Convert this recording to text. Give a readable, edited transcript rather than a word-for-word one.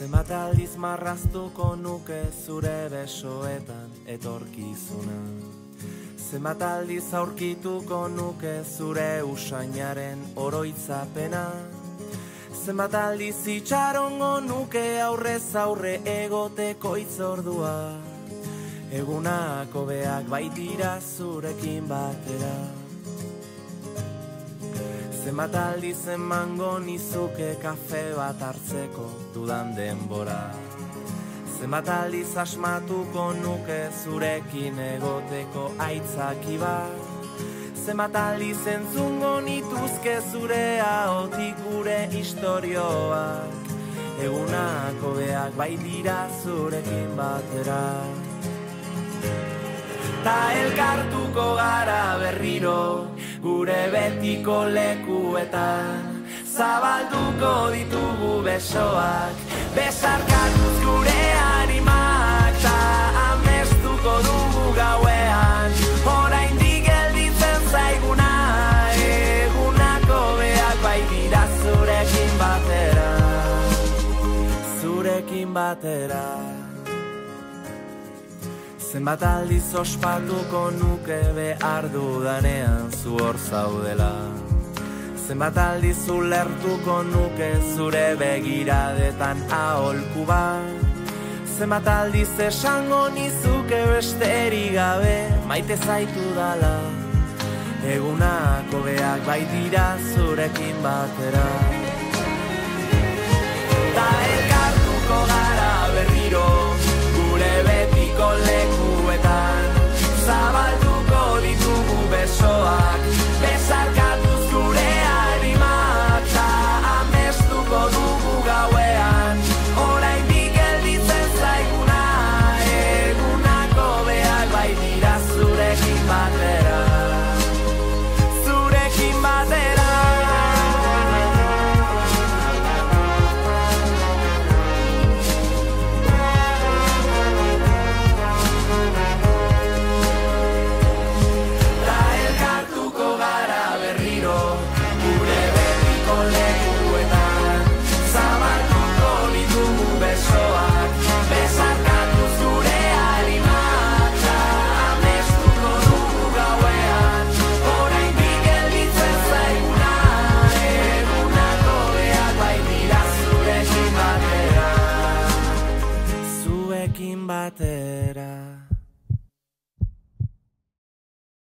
Zenbat aldiz marraztuko nuke zure besoetan etorkizuna. Zenbat aldiz aurkituko nuke zure usainaren oroitzapena. Zenbat aldiz itxarongo nuke aurrez aurre egoteko itzordua. Egunak hobeak baitira zurekin batera. Zenbat aldiz emango nizuke kafe bat hartzeko dudan denbora. Zenbat aldiz asmatuko nuke zurekin egoteko aitzaki bat. Zenbat aldiz entzungo nituzke zure ahotik gure istorioak. Egunak hobeak baitira zurekin batera. Ta elkartuko gara berriro gure betiko lekuetan. Zabalduko ditugu besoak, besarkatuz gure animak. Ta amestuko dugu gauean, oraindik gelditzen zaiguna. Egunako beak baitira zurekin batera, zurekin batera. Zenbat aldiz ospatuko nuke behar dudanean zu hor zaudela. Zenbat aldiz ulertuko nuke zure begiradetan aholku bat. Zenbat aldiz esango nizuke besterik gabe maite zaitu dala. Egunak hobeak baitira zurekin batera.